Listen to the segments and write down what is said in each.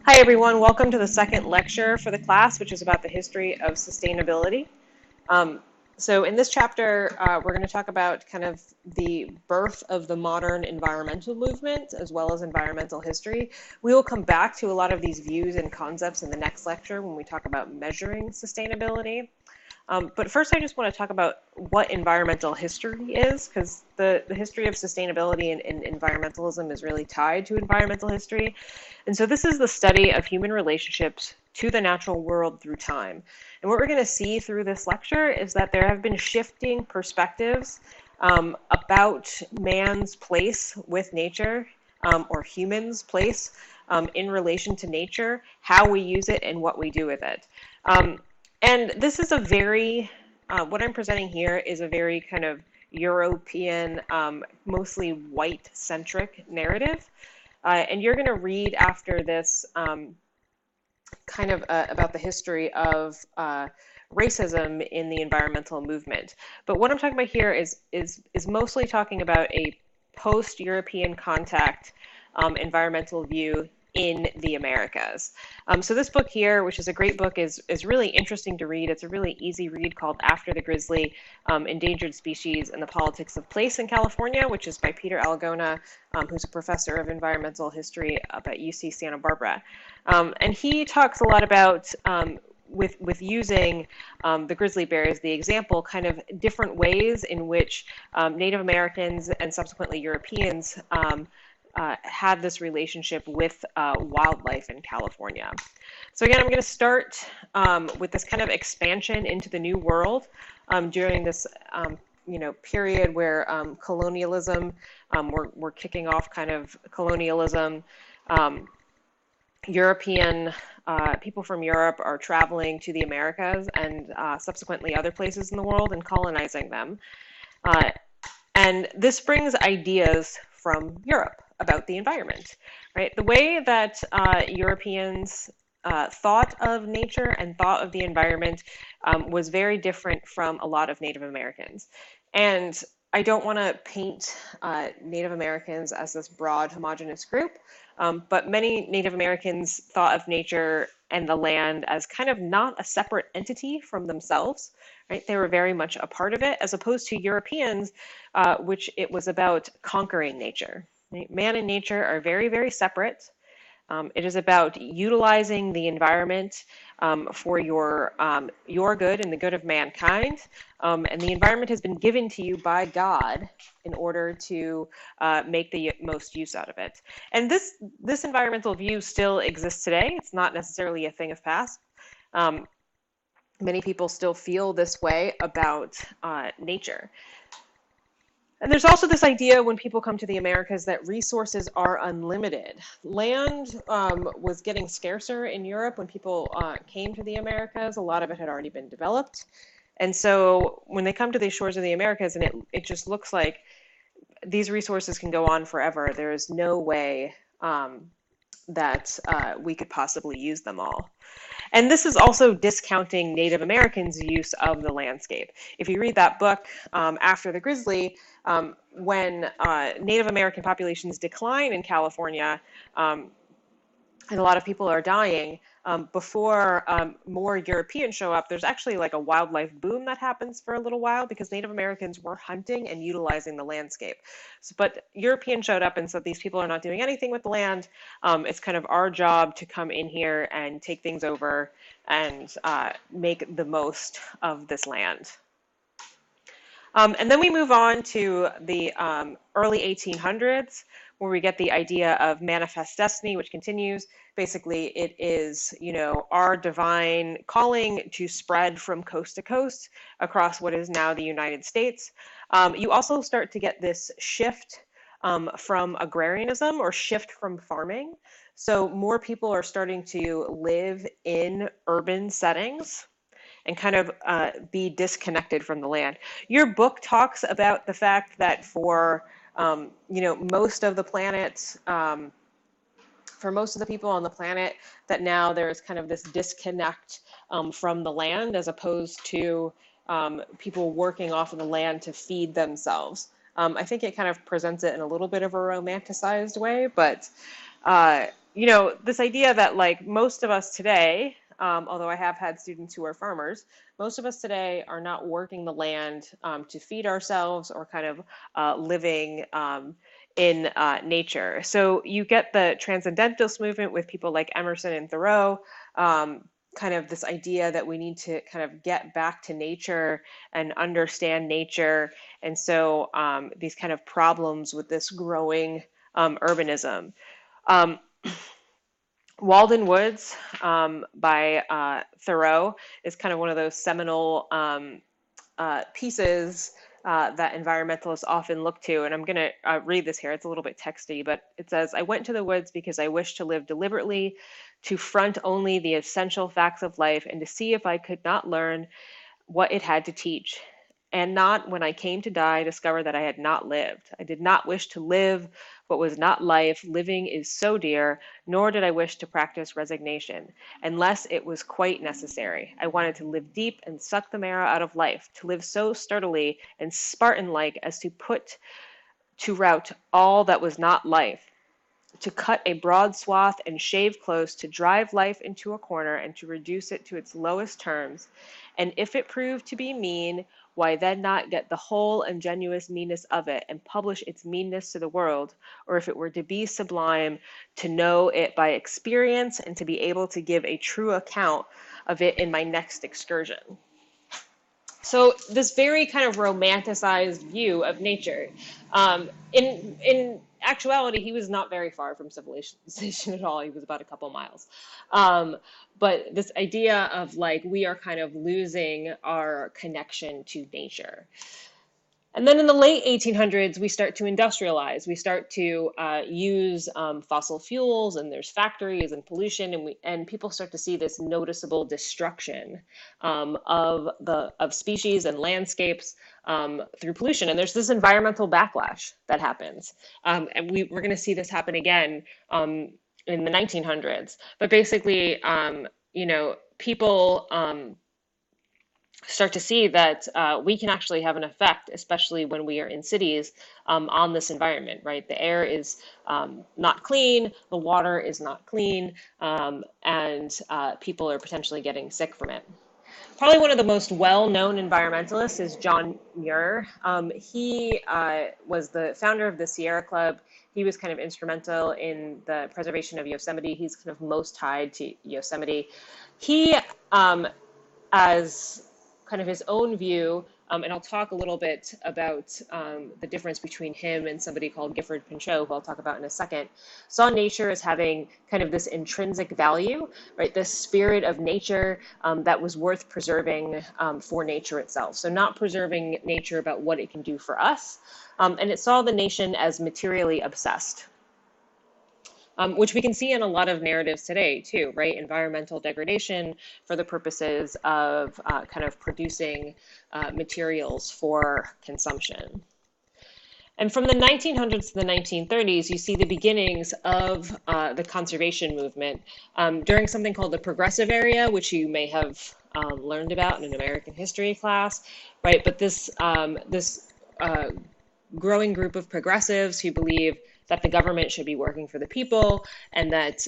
Hi everyone, welcome to the second lecture for the class, which is about the history of sustainability. So in this chapter, we're going to talk about kind of the birth of the modern environmental movement, as well as environmental history. We will come back to a lot of these views and concepts in the next lecture when we talk about measuring sustainability. But first, I just want to talk about what environmental history is, because the history of sustainability and environmentalism is really tied to environmental history. And so this is the study of human relationships to the natural world through time. And what we're going to see through this lecture is that there have been shifting perspectives about man's place with nature, or humans' place in relation to nature, how we use it, and what we do with it. And this is a very, what I'm presenting here is a very kind of European, mostly white-centric narrative. And you're going to read after this kind of about the history of racism in the environmental movement. But what I'm talking about here is mostly talking about a post-European contact environmental view in the Americas. So this book here, which is a great book, is really interesting to read. It's a really easy read called After the Grizzly, Endangered Species and the Politics of Place in California, which is by Peter Algona, who's a professor of environmental history up at UC Santa Barbara. And he talks a lot about with using the grizzly bear as the example, kind of different ways in which Native Americans and subsequently Europeans had this relationship with wildlife in California. So again, I'm going to start with this kind of expansion into the New World during this period where colonialism, we're kicking off kind of colonialism. European people from Europe are traveling to the Americas and subsequently other places in the world and colonizing them. And this brings ideas from Europe about the environment, right? The way that Europeans thought of nature and thought of the environment was very different from a lot of Native Americans. And I don't want to paint Native Americans as this broad homogeneous group, but many Native Americans thought of nature and the land as kind of not a separate entity from themselves, right? They were very much a part of it, as opposed to Europeans, which it was about conquering nature. Right? Man and nature are very, very separate. It is about utilizing the environment for your good and the good of mankind. And the environment has been given to you by God in order to make the most use out of it. And this environmental view still exists today. It's not necessarily a thing of past. Many people still feel this way about nature. And there's also this idea when people come to the Americas that resources are unlimited. Land was getting scarcer in Europe when people came to the Americas. A lot of it had already been developed. And so when they come to the shores of the Americas, and it just looks like these resources can go on forever. There is no way that we could possibly use them all. And this is also discounting Native Americans' use of the landscape. If you read that book, After the Grizzly, when Native American populations decline in California, and a lot of people are dying, before more Europeans show up, there's actually like a wildlife boom that happens for a little while because Native Americans were hunting and utilizing the landscape. But Europeans showed up and said, these people are not doing anything with the land. It's kind of our job to come in here and take things over and make the most of this land. And then we move on to the early 1800s, where we get the idea of manifest destiny, which continues. Basically, it is, our divine calling to spread from coast to coast across what is now the United States. You also start to get this shift from agrarianism or shift from farming. So more people are starting to live in urban settings and kind of be disconnected from the land. Your book talks about the fact that for most of the planet, for most of the people on the planet, that now there's kind of this disconnect from the land as opposed to people working off of the land to feed themselves. I think it kind of presents it in a little bit of a romanticized way, but this idea that like most of us today, although I have had students who are farmers, most of us today are not working the land to feed ourselves or kind of living in nature. So you get the transcendentalist movement with people like Emerson and Thoreau, kind of this idea that we need to kind of get back to nature and understand nature. And so these kind of problems with this growing urbanism. Um, Walden Woods by Thoreau is kind of one of those seminal pieces that environmentalists often look to. And I'm going to read this here. It's a little bit texty, but it says, I went to the woods because I wished to live deliberately, to front only the essential facts of life, and to see if I could not learn what it had to teach, and not, when I came to die, discover that I had not lived. I did not wish to live what was not life. Living is so dear, nor did I wish to practice resignation, unless it was quite necessary. I wanted to live deep and suck the marrow out of life, to live so sturdily and Spartan-like as to put to rout all that was not life, to cut a broad swath and shave close, to drive life into a corner and to reduce it to its lowest terms. And if it proved to be mean, why then not get the whole ingenuous meanness of it and publish its meanness to the world? Or if it were to be sublime, to know it by experience and to be able to give a true account of it in my next excursion. So this very kind of romanticized view of nature. In actuality, he was not very far from civilization at all. He was about a couple miles. But this idea of like we are kind of losing our connection to nature. And then in the late 1800s, we start to industrialize. We start to use fossil fuels, and there's factories and pollution, and people start to see this noticeable destruction of species and landscapes through pollution. And there's this environmental backlash that happens, and we're going to see this happen again in the 1900s. But basically, people start to see that we can actually have an effect, especially when we are in cities, on this environment, right? The air is not clean, the water is not clean, and people are potentially getting sick from it. Probably one of the most well-known environmentalists is John Muir. He was the founder of the Sierra Club. He was kind of instrumental in the preservation of Yosemite. He's kind of most tied to Yosemite. He, as kind of his own view, and I'll talk a little bit about the difference between him and somebody called Gifford Pinchot, who I'll talk about in a second, saw nature as having kind of this intrinsic value, right? This spirit of nature that was worth preserving for nature itself. So not preserving nature about what it can do for us, and it saw the nation as materially obsessed. Which we can see in a lot of narratives today too, right? Environmental degradation for the purposes of kind of producing materials for consumption. And from the 1900s to the 1930s, you see the beginnings of the conservation movement during something called the Progressive Era, which you may have learned about in an American history class, right? But this growing group of progressives who believe that the government should be working for the people, and that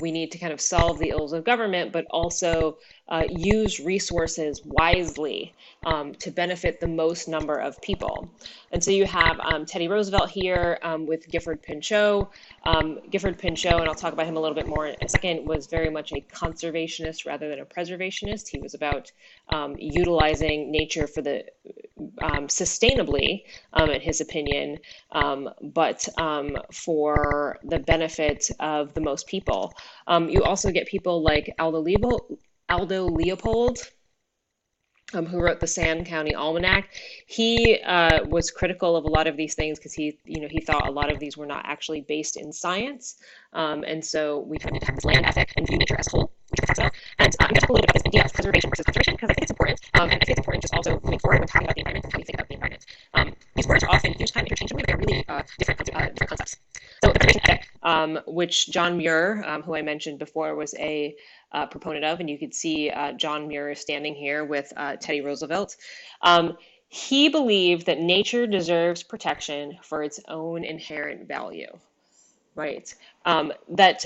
we need to kind of solve the ills of government, but also use resources wisely to benefit the most number of people. And so you have Teddy Roosevelt here with Gifford Pinchot. Gifford Pinchot, and I'll talk about him a little bit more in a second, was very much a conservationist rather than a preservationist. He was about utilizing nature for the sustainably, in his opinion, but for the benefit of the most people. You also get people like Aldo Leopold, who wrote the Sand County Almanac. He was critical of a lot of these things because he thought a lot of these were not actually based in science, and so we kind of need to have this land ethic and view nature as a whole, which we talked about. And I'm going to talk a little bit about this idea of preservation versus conservation because I think it's important, and I think it's important just also moving forward when talking about the environment and how you think about the environment. These words are often used kind of interchangeably, but they're really different concepts. So the preservation ethic, which John Muir, who I mentioned before, was a proponent of, and you could see John Muir standing here with Teddy Roosevelt. He believed that nature deserves protection for its own inherent value, right? That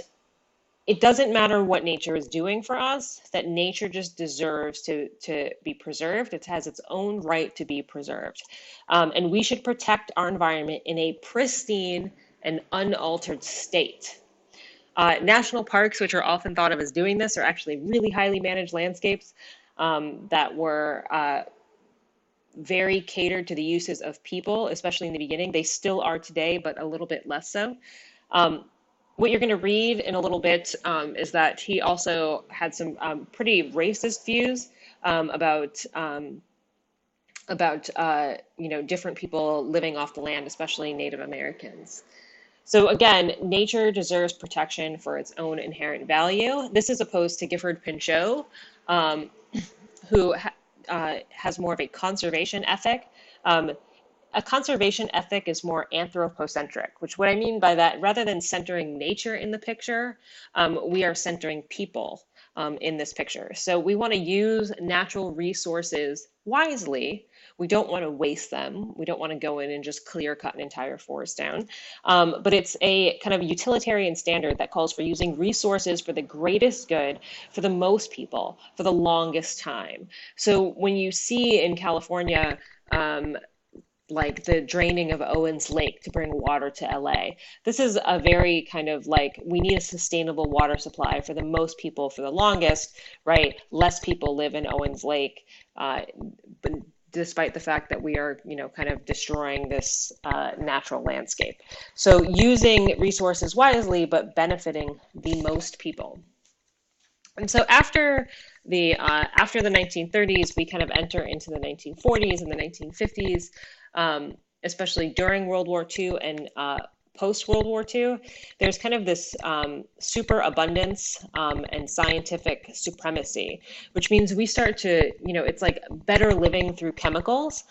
it doesn't matter what nature is doing for us, that nature just deserves to be preserved. It has its own right to be preserved. And we should protect our environment in a pristine and unaltered state. National parks, which are often thought of as doing this, are actually really highly managed landscapes that were very catered to the uses of people, especially in the beginning. They still are today, but a little bit less so. Um, what you're going to read in a little bit is that he also had some pretty racist views about different people living off the land, especially Native Americans. So again, nature deserves protection for its own inherent value. This is opposed to Gifford Pinchot, um, who has more of a conservation ethic. A conservation ethic is more anthropocentric, which what I mean by that, rather than centering nature in the picture, we are centering people in this picture. So we want to use natural resources wisely. We don't want to waste them. We don't want to go in and just clear cut an entire forest down. But it's a kind of utilitarian standard that calls for using resources for the greatest good for the most people for the longest time. So when you see in California, like the draining of Owens Lake to bring water to LA. This is a very kind of like, we need a sustainable water supply for the most people for the longest, right? Less people live in Owens Lake, but despite the fact that we are, kind of destroying this natural landscape. So using resources wisely, but benefiting the most people. And so after the 1930s, we kind of enter into the 1940s and the 1950s, especially during World War II and post World War II. There's kind of this superabundance and scientific supremacy, which means we start to, it's like better living through chemicals.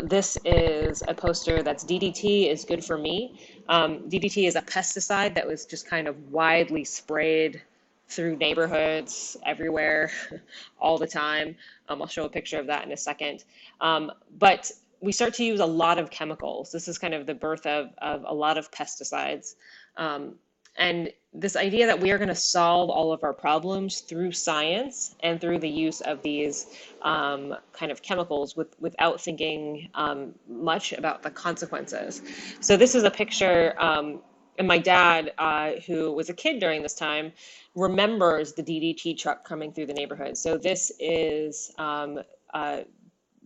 This is a poster that's DDT is good for me. DDT is a pesticide that was just kind of widely sprayed through neighborhoods everywhere all the time. I'll show a picture of that in a second. But we start to use a lot of chemicals. This is kind of the birth of a lot of pesticides. And this idea that we are going to solve all of our problems through science and through the use of these kind of chemicals without thinking much about the consequences. So this is a picture, and my dad, who was a kid during this time, remembers the DDT truck coming through the neighborhood. So this is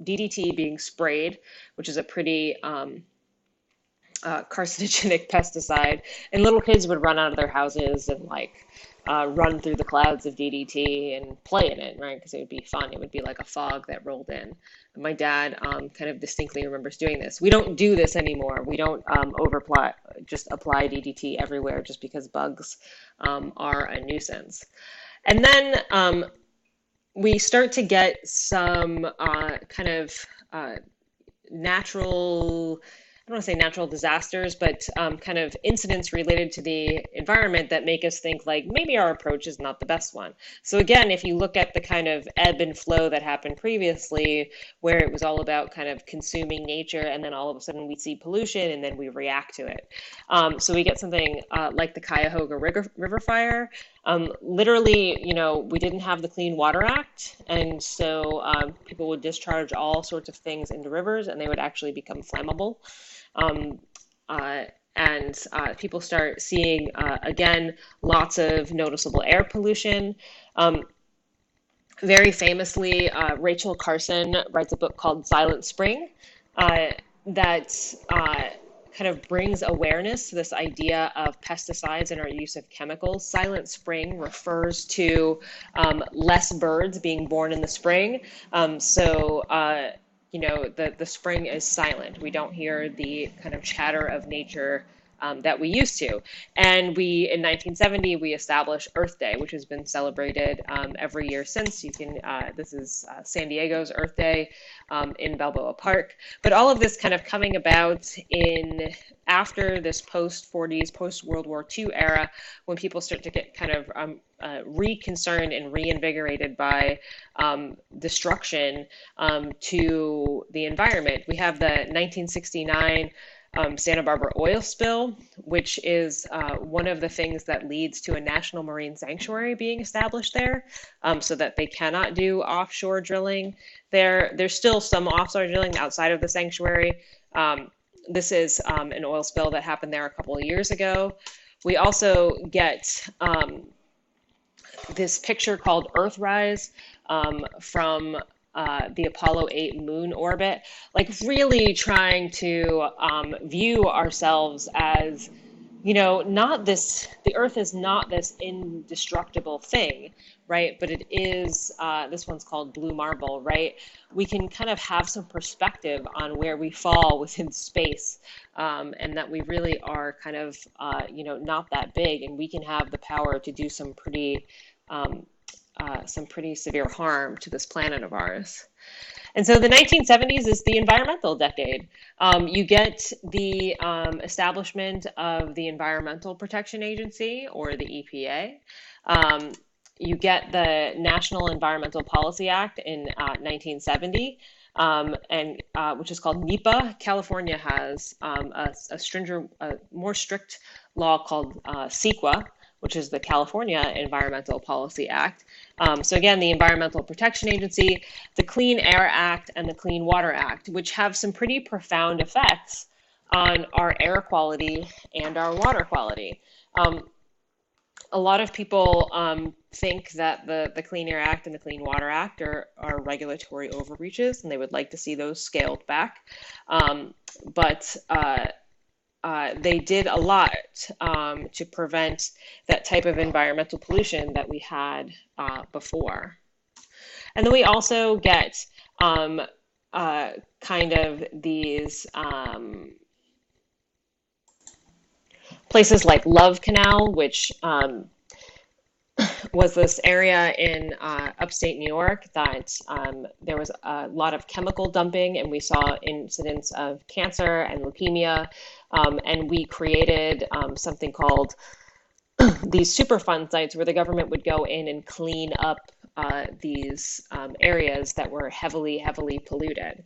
DDT being sprayed, which is a pretty carcinogenic pesticide, and little kids would run out of their houses and run through the clouds of DDT and play in it, right? Because it would be fun. It would be like a fog that rolled in. And my dad kind of distinctly remembers doing this. We don't do this anymore. We don't just apply DDT everywhere just because bugs are a nuisance. And then we start to get some kind of natural, I don't want to say natural disasters, but kind of incidents related to the environment that make us think like maybe our approach is not the best one. So again, if you look at the kind of ebb and flow that happened previously, where it was all about kind of consuming nature, and then all of a sudden we see pollution and then we react to it. So we get something like the Cuyahoga River fire. Literally, we didn't have the Clean Water Act, and so people would discharge all sorts of things into rivers, and they would actually become flammable. And people start seeing, again, lots of noticeable air pollution. Very famously, Rachel Carson writes a book called Silent Spring that kind of brings awareness to this idea of pesticides and our use of chemicals. Silent spring refers to less birds being born in the spring. The spring is silent. We don't hear the kind of chatter of nature that we used to. And in 1970, we established Earth Day, which has been celebrated every year since. This is San Diego's Earth Day in Balboa Park. But all of this kind of coming about after this post-40s, post-World War II era, when people start to get kind of reconcerned and reinvigorated by destruction to the environment. We have the 1969 Santa Barbara oil spill, which is one of the things that leads to a national marine sanctuary being established there, so that they cannot do offshore drilling there. There's still some offshore drilling outside of the sanctuary. This is an oil spill that happened there a couple of years ago. We also get this picture called Earthrise from the Apollo 8 moon orbit, like really trying to view ourselves as, not this, the Earth is not this indestructible thing, right? But it is, this one's called Blue Marble, right? We can kind of have some perspective on where we fall within space, and that we really are kind of, not that big, and we can have the power to do um, some pretty severe harm to this planet of ours. And so the 1970s is the environmental decade. You get the establishment of the Environmental Protection Agency, or the EPA. You get the National Environmental Policy Act in 1970, and which is called NEPA. California has a more strict law called CEQA, which is the California Environmental Policy Act. So again, the Environmental Protection Agency, the Clean Air Act, and the Clean Water Act, which have some pretty profound effects on our air quality and our water quality. A lot of people think that the Clean Air Act and the Clean Water Act are regulatory overreaches, and they would like to see those scaled back. But they did a lot to prevent that type of environmental pollution that we had before. And then we also get kind of these places like Love Canal, which was this area in upstate New York that there was a lot of chemical dumping, and we saw incidents of cancer and leukemia. And we created something called these Superfund sites, where the government would go in and clean up these areas that were heavily polluted.